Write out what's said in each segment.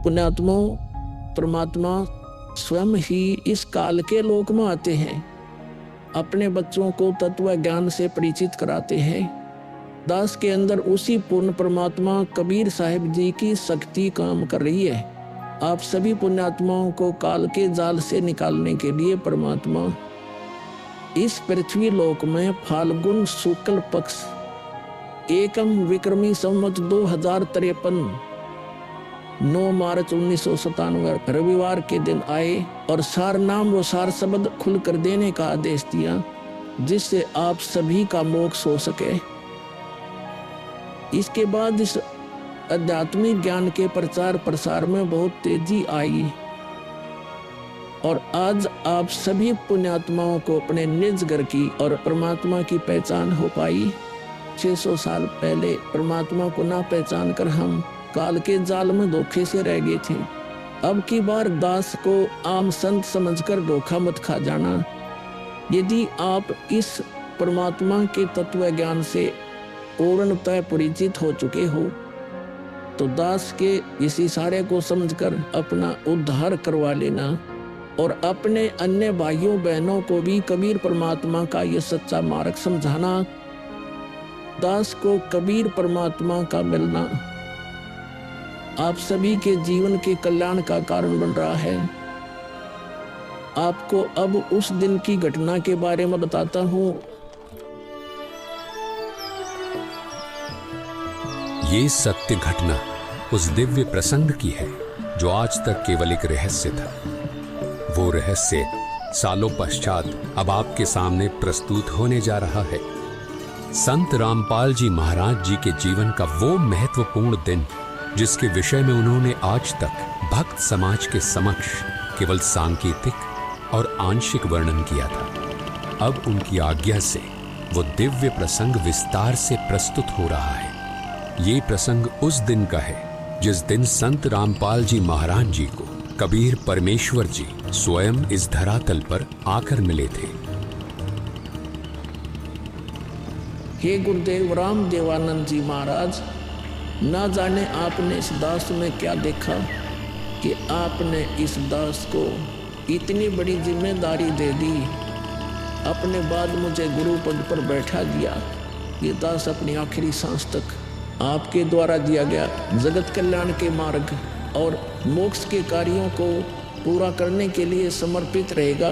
पुण्यात्माओं, परमात्मा स्वयं ही इस काल के लोक में आते हैं, अपने बच्चों को तत्व ज्ञान से परिचित कराते हैं। दास के अंदर उसी पूर्ण परमात्मा कबीर साहिब जी की शक्ति काम कर रही है। आप सभी पुण्यात्माओं को काल के जाल से निकालने के लिए परमात्मा इस पृथ्वी लोक में फाल्गुन शुक्ल पक्ष एकम विक्रमी संवत 2053 9 मार्च 1997 रविवार के दिन आए और सार नाम व सार शब्द खुलकर देने का आदेश दिया, जिससे आप सभी का मोक्ष हो सके। इसके बाद इस आध्यात्मिक ज्ञान के प्रचार प्रसार में बहुत तेजी आई और आज आप सभी पुण्यात्माओं को अपने निज घर की और परमात्मा की पहचान हो पाई। 600 साल पहले परमात्मा को ना पहचान कर हम काल के जाल में धोखे से रह गए थे। अब की बार दास को आम संत समझकर धोखा मत खा जाना। यदि आप इस परमात्मा के तत्व ज्ञान से पूर्णतः परिचित हो चुके हो तो दास के इस इशारे को समझकर अपना उद्धार करवा लेना और अपने अन्य भाइयों बहनों को भी कबीर परमात्मा का यह सच्चा मार्ग समझाना। दास को कबीर परमात्मा का मिलना आप सभी के जीवन के कल्याण का कारण बन रहा है। आपको अब उस दिन की घटना के बारे में बताता हूँ। ये सत्य घटना उस दिव्य प्रसंग की है जो आज तक केवल एक रहस्य था। वो रहस्य सालों पश्चात अब आपके सामने प्रस्तुत होने जा रहा है। संत रामपाल जी महाराज जी के जीवन का वो महत्वपूर्ण दिन जिसके विषय में उन्होंने आज तक भक्त समाज के समक्ष केवल सांकेतिक और आंशिक वर्णन किया था, अब उनकी आज्ञा से वो दिव्य प्रसंग विस्तार से प्रस्तुत हो रहा है। ये प्रसंग उस दिन का है जिस दिन संत रामपाल जी महाराज जी को कबीर परमेश्वर जी स्वयं इस धरातल पर आकर मिले थे। हे गुरुदेव राम देवानंद जी महाराज, ना जाने आपने इस दास में क्या देखा कि आपने इस दास को इतनी बड़ी जिम्मेदारी दे दी। अपने बाद मुझे गुरु पद पर बैठा दिया। ये दास अपनी आखिरी सांस तक आपके द्वारा दिया गया जगत कल्याण के मार्ग और मोक्ष के कार्यों को पूरा करने के लिए समर्पित रहेगा।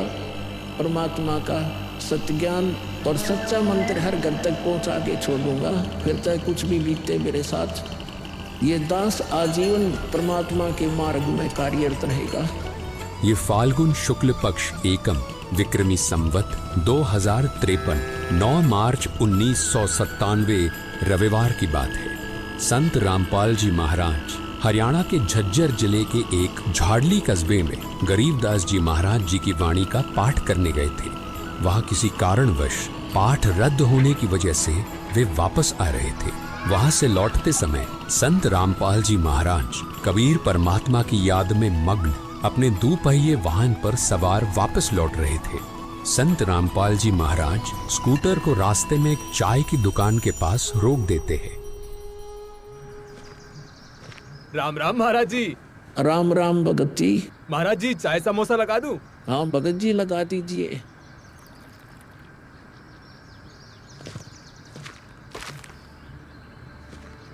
परमात्मा का सत्य ज्ञान और सच्चा मंत्र हर घर तक पहुंचा के छोड़ दूंगा, फिर चाहे कुछ भी बीते मेरे साथ। ये दास आजीवन परमात्मा के मार्ग में कार्यरत रहेगा। ये फाल्गुन शुक्ल पक्ष एकम विक्रमी संवत 2053 9 मार्च 1997 रविवार की बात है। संत रामपाल जी महाराज हरियाणा के झज्जर जिले के एक झाड़ली कस्बे में गरीबदास जी महाराज जी की वाणी का पाठ करने गए थे। वहां किसी कारणवश पाठ रद्द होने की वजह से वे वापस आ रहे थे। वहां से लौटते समय संत रामपाल जी महाराज कबीर परमात्मा की याद में मग्न अपने दोपहिए वाहन पर सवार वापस लौट रहे थे। संत रामपाल जी महाराज स्कूटर को रास्ते में एक चाय की दुकान के पास रोक देते हैं। राम राम महाराज जी। राम राम भगत जी। महाराज जी चाय समोसा लगा दूं? हाँ भगत जी लगा दीजिए।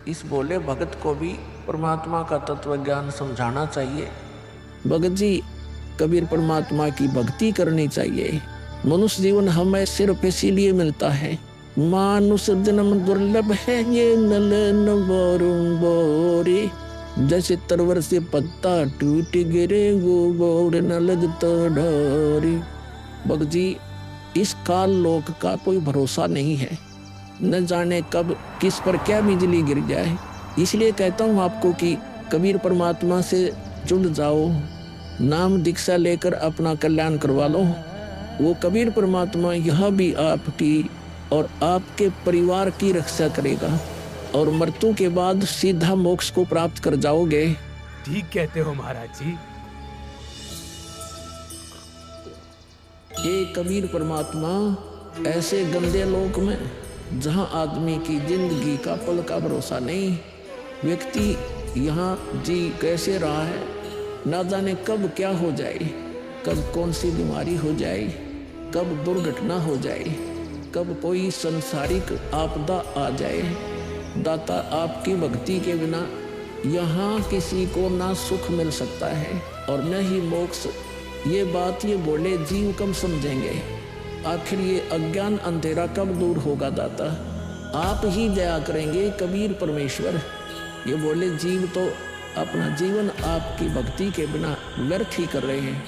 इस बोले भगत को भी परमात्मा का तत्व ज्ञान समझाना चाहिए। भगत जी, कबीर परमात्मा की भक्ति करनी चाहिए। मनुष्य जीवन हमें सिर्फ इसीलिए मिलता है। मानुष जन्म दुर्लभ है ये नलन बोरे, जैसे तरवर से पत्ता टूट गिरे वो बोर न लगता ढोरी। भगत जी, इस काल लोक का कोई भरोसा नहीं है, न जाने कब किस पर क्या बिजली गिर जाए। इसलिए कहता हूँ आपको कि कबीर परमात्मा से जुड़ जाओ, नाम दीक्षा लेकर अपना कल्याण करवा लो। वो कबीर परमात्मा यह भी आपकी और आपके परिवार की रक्षा करेगा और मृत्यु के बाद सीधा मोक्ष को प्राप्त कर जाओगे। ठीक कहते हो महाराज जी। हे कबीर परमात्मा, ऐसे गंदे लोक में जहां आदमी की जिंदगी का पल का भरोसा नहीं, व्यक्ति यहाँ जी कैसे रहा है, ना जाने कब क्या हो जाए, कब कौन सी बीमारी हो जाए, कब दुर्घटना हो जाए, कब कोई संसारिक आपदा आ जाए। दाता, आपकी भक्ति के बिना यहाँ किसी को ना सुख मिल सकता है और न ही मोक्ष। ये बात ये बोले जीव कब समझेंगे? आखिर ये अज्ञान अंधेरा कब दूर होगा दाता? आप ही दया करेंगे कबीर परमेश्वर। ये बोले जीव तो अपना जीवन आपकी भक्ति के बिना व्यर्थ ही कर रहे हैं।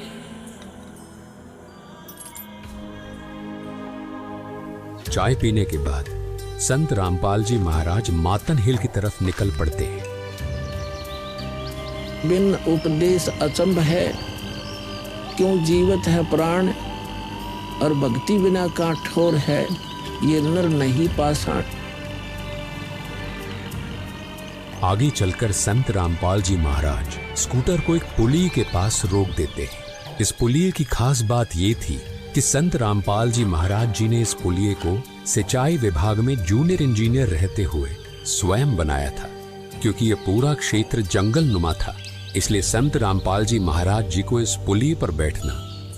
चाय पीने के बाद संत रामपाल जी महाराज मातन हिल की तरफ निकल पड़ते हैं। बिन उपदेश अचंभ है, क्यों जीवत है प्राण, और भक्ति बिना काठोर है, ये नर नहीं पाषाण। आगे चलकर संत रामपाल जी महाराज स्कूटर को एक पुली के पास रोक देते हैं। इस पुलिये की खास बात ये थी कि संत रामपाल जी महाराज जी ने इस पुलिये को सिंचाई विभाग में जूनियर इंजीनियर रहते हुए स्वयं बनाया था। क्योंकि ये पूरा क्षेत्र जंगल नुमा था, इसलिए संत रामपाल जी महाराज जी को इस पुलिये पर बैठना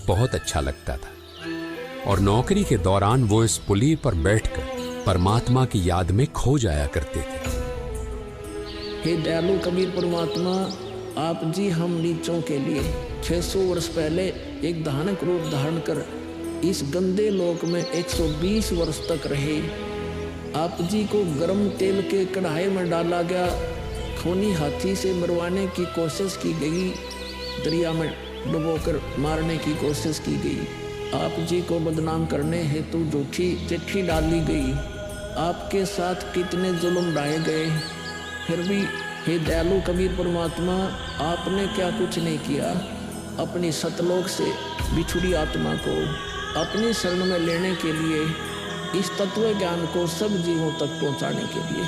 बहुत अच्छा लगता था और नौकरी के दौरान वो इस पुलिये पर बैठकर परमात्मा की याद में खो जाया करते थे। हे दयालु कबीर परमात्मा, आप जी हम नीचों के लिए 600 वर्ष पहले एक धानक रूप धारण कर इस गंदे लोक में 120 वर्ष तक रहे। आप जी को गर्म तेल के कढ़ाई में डाला गया, खूनी हाथी से मरवाने की कोशिश की गई, दरिया में डुबोकर मारने की कोशिश की गई। आप जी को बदनाम करने हेतु झूठी चिट्ठी डाली गई। आपके साथ कितने जुल्म ढाए गए, फिर भी हे दयालु कबीर परमात्मा, आपने क्या कुछ नहीं किया अपनी सतलोक से बिछुड़ी आत्मा को अपनी शरण में लेने के लिए, इस तत्व ज्ञान को सब जीवों तक पहुंचाने के लिए।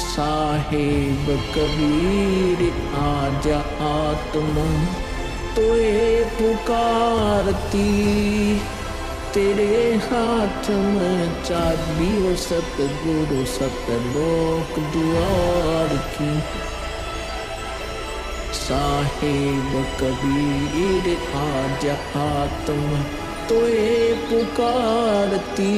साहेब कबीर आजा आत्मा तोए पुकारती, तेरे हाथ में चाबी हो सतगुरु सतलोक द्वार की। साहेब कबीर आजा आत्मा तोए पुकारती,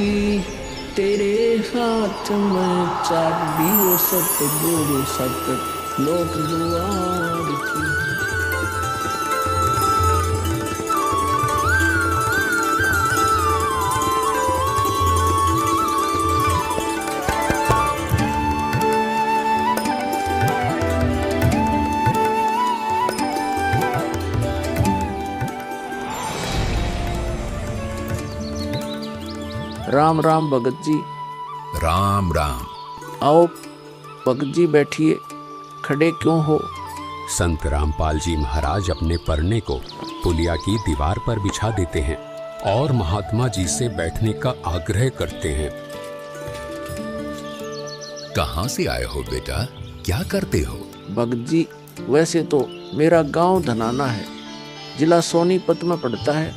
तेरे हाथ में चाबी हो सतगुरु सतलोक द्वार की। राम राम भगत जी। राम राम। आओ भगत जी बैठिए, खड़े क्यों हो? संत रामपाल जी महाराज अपने परने को पुलिया की दीवार पर बिछा देते हैं और महात्मा जी से बैठने का आग्रह करते हैं। कहाँ से आए हो बेटा, क्या करते हो? भगत जी, वैसे तो मेरा गांव धनाना है, जिला सोनीपत में पड़ता है।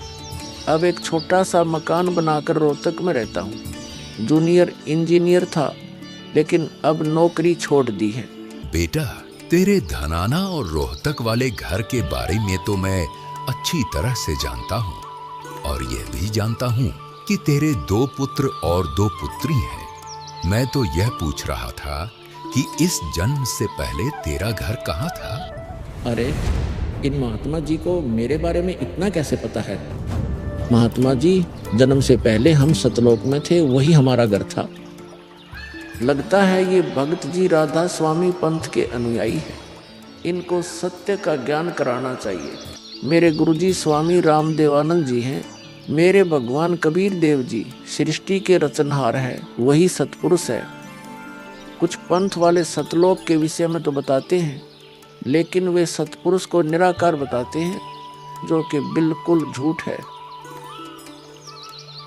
अब एक छोटा सा मकान बनाकर रोहतक में रहता हूँ। जूनियर इंजीनियर था, लेकिन अब नौकरी छोड़ दी है। बेटा, तेरे धनाना और रोहतक वाले घर के बारे में तो मैं अच्छी तरह से जानता हूँ और यह भी जानता हूँ कि तेरे 2 पुत्र और 2 पुत्री हैं। मैं तो यह पूछ रहा था कि इस जन्म से पहले तेरा घर कहाँ था? अरे, इन महात्मा जी को मेरे बारे में इतना कैसे पता है? महात्मा जी, जन्म से पहले हम सतलोक में थे, वही हमारा घर था। लगता है ये भगत जी राधा स्वामी पंथ के अनुयायी हैं। इनको सत्य का ज्ञान कराना चाहिए। मेरे गुरुजी स्वामी रामदेवानंद जी हैं। मेरे भगवान कबीर देव जी सृष्टि के रचनहार हैं, वही सतपुरुष है। कुछ पंथ वाले सतलोक के विषय में तो बताते हैं, लेकिन वे सतपुरुष को निराकार बताते हैं, जो कि बिल्कुल झूठ है।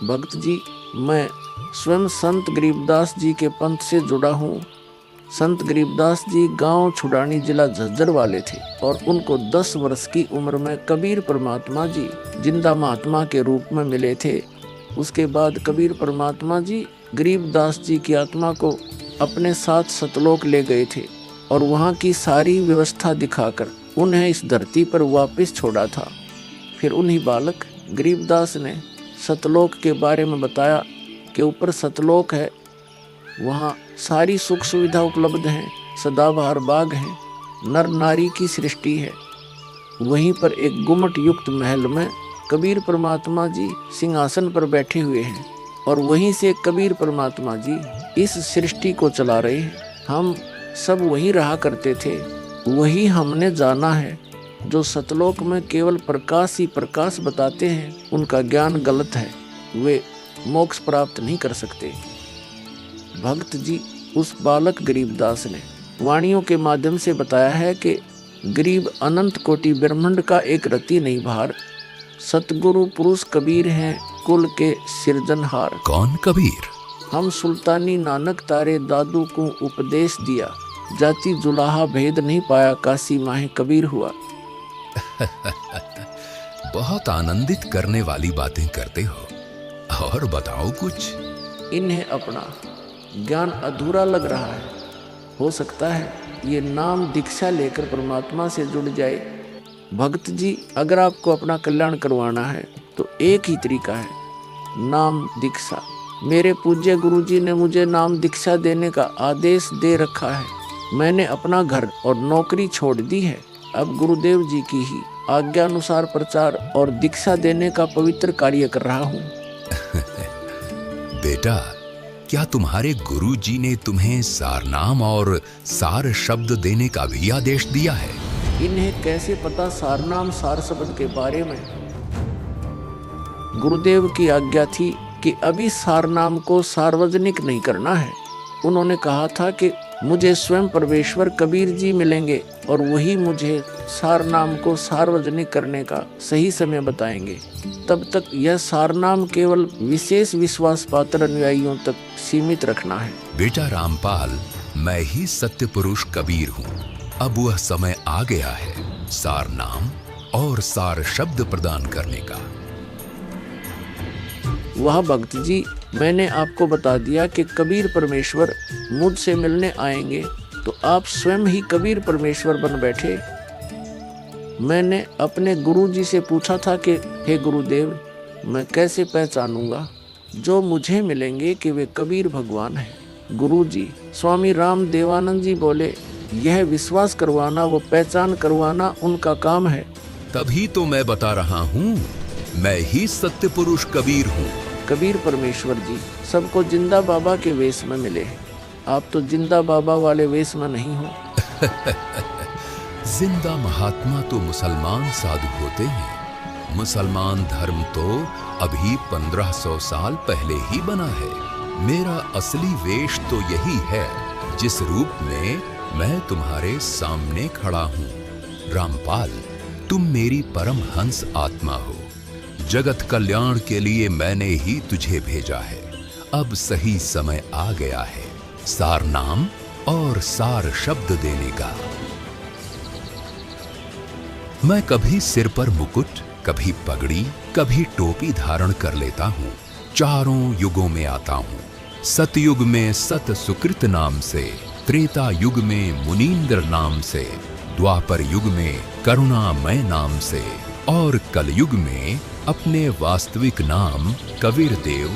भक्त जी, मैं स्वयं संत गरीबदास जी के पंथ से जुड़ा हूँ संत गरीबदास जी गांव छुड़ानी जिला झज्जर वाले थे और उनको 10 वर्ष की उम्र में कबीर परमात्मा जी जिंदा महात्मा के रूप में मिले थे। उसके बाद कबीर परमात्मा जी गरीबदास जी की आत्मा को अपने साथ सतलोक ले गए थे और वहाँ की सारी व्यवस्था दिखाकर उन्हें इस धरती पर वापस छोड़ा था। फिर उन्हीं बालक गरीबदास ने सतलोक के बारे में बताया कि ऊपर सतलोक है, वहाँ सारी सुख सुविधा उपलब्ध हैं, सदाबहार बाग हैं, नर नारी की सृष्टि है। वहीं पर एक गुम्मट युक्त महल में कबीर परमात्मा जी सिंहासन पर बैठे हुए हैं और वहीं से कबीर परमात्मा जी इस सृष्टि को चला रहे हैं। हम सब वहीं रहा करते थे, वही हमने जाना है। जो सतलोक में केवल प्रकाश ही प्रकाश बताते हैं उनका ज्ञान गलत है, वे मोक्ष प्राप्त नहीं कर सकते। भक्त जी उस बालक गरीबदास ने वाणियों के माध्यम से बताया है कि गरीब अनंत कोटि ब्रह्मांड का एक रति नहीं भार, सतगुरु पुरुष कबीर हैं कुल के सिरजनहार। कौन कबीर? हम सुल्तानी नानक तारे दादू को उपदेश दिया, जाति जुलाहा भेद नहीं पाया, काशी माहे कबीर हुआ। बहुत आनंदित करने वाली बातें करते हो, और बताओ कुछ। इन्हें अपना ज्ञान अधूरा लग रहा है, हो सकता है ये नाम दीक्षा लेकर परमात्मा से जुड़ जाए। भक्त जी, अगर आपको अपना कल्याण करवाना है तो एक ही तरीका है, नाम दीक्षा। मेरे पूज्य गुरुजी ने मुझे नाम दीक्षा देने का आदेश दे रखा है। मैंने अपना घर और नौकरी छोड़ दी है। अब गुरुदेव जी की ही आज्ञानुसार प्रचार और दीक्षा देने का पवित्र कार्य कर रहा हूँ। बेटा, क्या तुम्हारे गुरु जी ने तुम्हें सारनाम और सार शब्द देने का भी आदेश दिया है? इन्हें कैसे पता सारनाम सार शब्द के बारे में? गुरुदेव की आज्ञा थी कि अभी सारनाम को सार्वजनिक नहीं करना है। उन्होंने कहा था कि मुझे स्वयं परमेश्वर कबीर जी मिलेंगे और वही मुझे सारनाम को सार्वजनिक करने का सही समय बताएंगे। तब तक यह सारनाम केवल विशेष विश्वास पात्र अनुयायियों तक सीमित रखना है। बेटा रामपाल, मैं ही सत्य पुरुष कबीर हूँ। अब वह समय आ गया है सारनाम और सार शब्द प्रदान करने का। वह भक्त जी, मैंने आपको बता दिया कि कबीर परमेश्वर मुझसे मिलने आएंगे, तो आप स्वयं ही कबीर परमेश्वर बन बैठे। मैंने अपने गुरु जी से पूछा था कि हे गुरुदेव, मैं कैसे पहचानूंगा जो मुझे मिलेंगे कि वे कबीर भगवान हैं? गुरु जी स्वामी राम देवानंद जी बोले, यह विश्वास करवाना व पहचान करवाना उनका काम है। तभी तो मैं बता रहा हूँ, मैं ही सत्य पुरुष कबीर हूँ। कबीर परमेश्वर जी सबको जिंदा बाबा के वेश में मिले हैं, आप तो जिंदा बाबा वाले वेश में नहीं हो। जिंदा महात्मा तो मुसलमान साधु होते हैं। मुसलमान धर्म तो अभी 1500 साल पहले ही बना है। मेरा असली वेश तो यही है, जिस रूप में मैं तुम्हारे सामने खड़ा हूँ। रामपाल, तुम मेरी परम हंस आत्मा हो। जगत कल्याण के लिए मैंने ही तुझे भेजा है। अब सही समय आ गया है सार नाम और सार शब्द देने का। मैं कभी सिर पर मुकुट, कभी पगड़ी, कभी टोपी धारण कर लेता हूँ। चारों युगों में आता हूँ। सतयुग में सत सुकृत नाम से, त्रेता युग में मुनींद्र नाम से, द्वापर युग में करुणामय नाम से और कलयुग में अपने वास्तविक नाम कबीर देव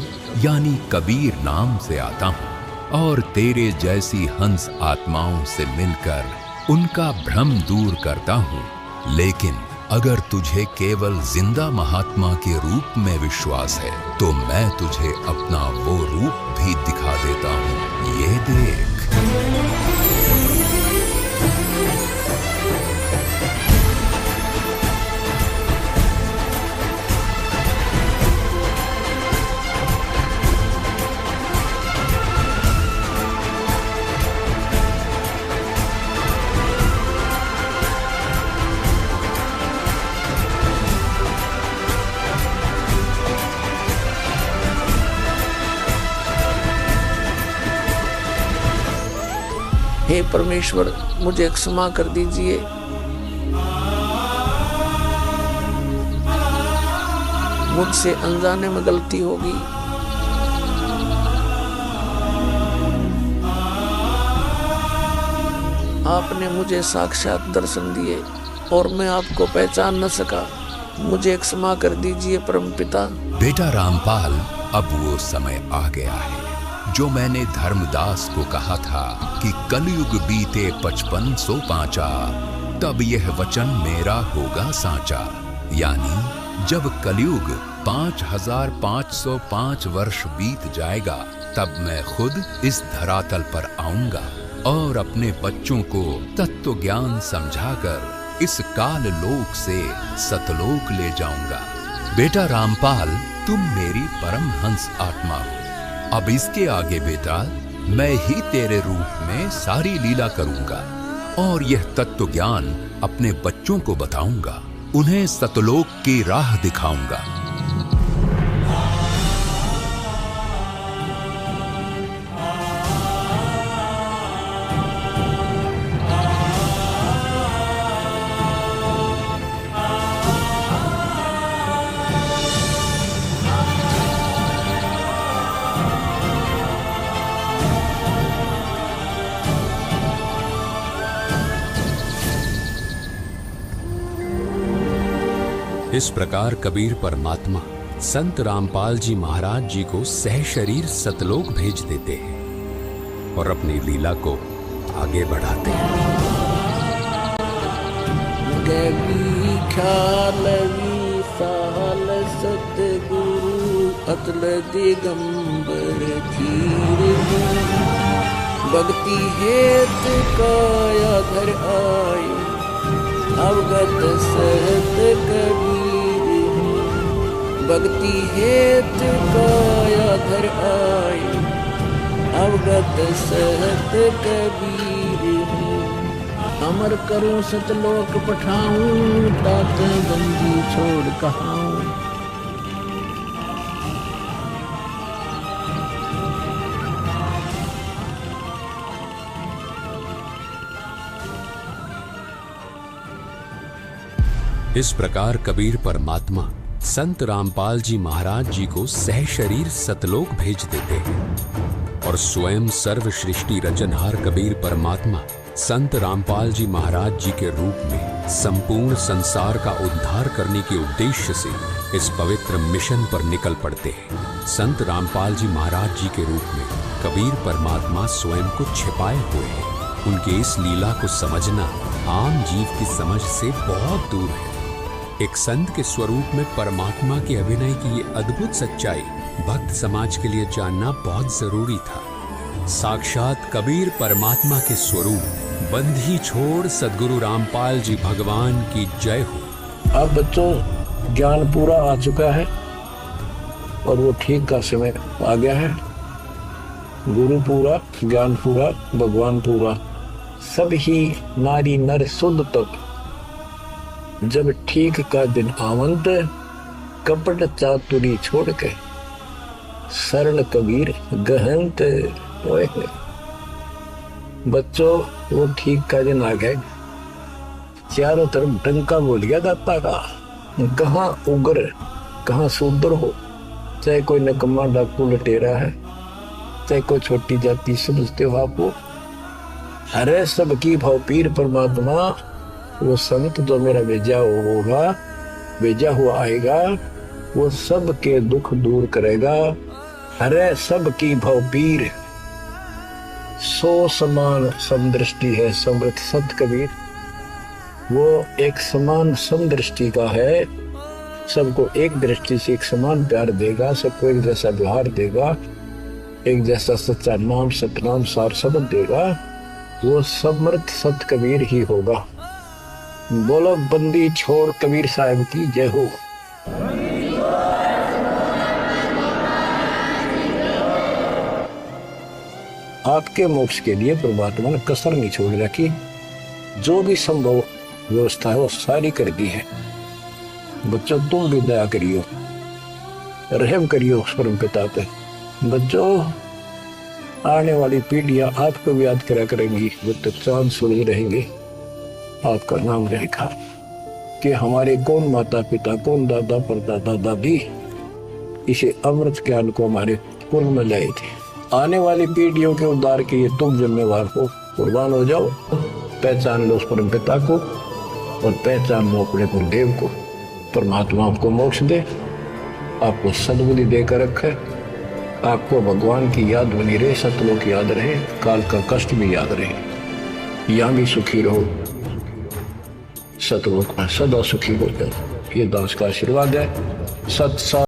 यानी कबीर नाम से आता हूँ और तेरे जैसी हंस आत्माओं से मिलकर उनका भ्रम दूर करता हूँ। लेकिन अगर तुझे केवल जिंदा महात्मा के रूप में विश्वास है तो मैं तुझे अपना वो रूप भी दिखा देता हूँ। ये देख। हे परमेश्वर, मुझे क्षमा कर दीजिए। मुझसे अनजाने में गलती होगी। आपने मुझे साक्षात दर्शन दिए और मैं आपको पहचान न सका। मुझे क्षमा कर दीजिए परमपिता। बेटा रामपाल, अब वो समय आ गया है जो मैंने धर्मदास को कहा था कि कलयुग बीते 55 पांचा, तब यह वचन मेरा होगा साचा। यानी जब कलयुग 5505 वर्ष बीत जाएगा, तब मैं खुद इस धरातल पर आऊंगा और अपने बच्चों को तत्व ज्ञान समझाकर इस काल लोक से सतलोक ले जाऊंगा। बेटा रामपाल, तुम मेरी परमहंस आत्मा हो। अब इसके आगे बेटा, मैं ही तेरे रूप में सारी लीला करूंगा और यह तत्व ज्ञान अपने बच्चों को बताऊंगा, उन्हें सतलोक की राह दिखाऊंगा। इस प्रकार कबीर परमात्मा संत रामपाल जी महाराज जी को सह शरीर सतलोक भेज देते हैं और अपनी लीला को आगे बढ़ाते हैं। गवी ख्यालवी साल सतगुरु अतल दिगंबर धीर भक्ति हेत काया धर आए अवगत सहत कबीर। भक्ति हेत काया धर आए अवगत सहत कबीर। अमर करूं सतलोक पठाऊं तात बंदी छोड़ कहाऊं। इस प्रकार कबीर परमात्मा संत रामपाल जी महाराज जी को सह शरीर सतलोक भेज देते हैं और स्वयं सर्व सृष्टि रचनहार कबीर परमात्मा संत रामपाल जी महाराज जी के रूप में संपूर्ण संसार का उद्धार करने के उद्देश्य से इस पवित्र मिशन पर निकल पड़ते हैं। संत रामपाल जी महाराज जी के रूप में कबीर परमात्मा स्वयं को छिपाए हुए हैं। उनके इस लीला को समझना आम जीव की समझ से बहुत दूर है। एक संत के स्वरूप में परमात्मा के अभिनय की ये अद्भुत सच्चाई भक्त समाज के लिए जानना बहुत जरूरी था। साक्षात कबीर परमात्मा के स्वरूप बंधी छोड़ सद्गुरु रामपाल जी भगवान की जय हो। अब बच्चों, ज्ञान पूरा आ चुका है और वो ठीक का समय आ गया है। गुरु पूरा, ज्ञान पूरा, भगवान पूरा, सब ही नारी नर शुद्ध तक जब ठीक का दिन आवंत कपट चातुरी छोड़ के सरल कबीर गहंत। बच्चों, वो ठीक का दिन आ गए। चारों तरफ डंका बोल गया दाता का। कहाँ उग्र, कहाँ शूद्र हो, चाहे कोई नकम्मा डाकू लटेरा है, चाहे कोई छोटी जाति समझते हो आपको, अरे सबकी भाव पीर परमात्मा वो संत जो मेरा भेजा होगा, भेजा हुआ आएगा, वो सबके दुख दूर करेगा। अरे सबकी भाव पीर सो समान समदृष्टि है समृत सत कबीर। वो एक समान समदृष्टि का है, सबको एक दृष्टि से एक समान प्यार देगा, सबको एक जैसा व्यवहार देगा, एक जैसा सच्चा नाम सतनाम सार शब्द देगा। वो समृत सत कबीर ही होगा। बोलो बंदी छोड़ कबीर साहब की जय हो। आपके मोक्ष के लिए परमात्मा ने कसर नहीं छोड़ रखी। जो भी संभव व्यवस्था है वो सारी कर दी है। बच्चों, तुम भी दया करियो, रहम करियो उस परम पिता पे। बच्चों, आने वाली पीढ़ियां आपको भी याद करा करेंगी, वो तो चांद सूरज रहेंगे, आपका नाम रहेगा कि हमारे कौन माता पिता, कौन दादा परदादा दादी इसे अमृत ज्ञान को हमारे पूर्व में लाए थे। आने वाली पीढ़ियों के उद्धार के लिए तुम जिम्मेवार हो, कुर्बान हो जाओ। पहचान लो उस परम पिता को और पहचान लो अपने गुरुदेव को। परमात्मा आपको मोक्ष दे, आपको सद्बुद्धि देकर रखे, आपको भगवान की याद बनी रहे, सतलोक याद रहे, काल का कष्ट भी याद रहे, यहाँ भी सुखी रहो, सतलोक में सदा सुखी होकर। ये दास का आशीर्वाद है। सत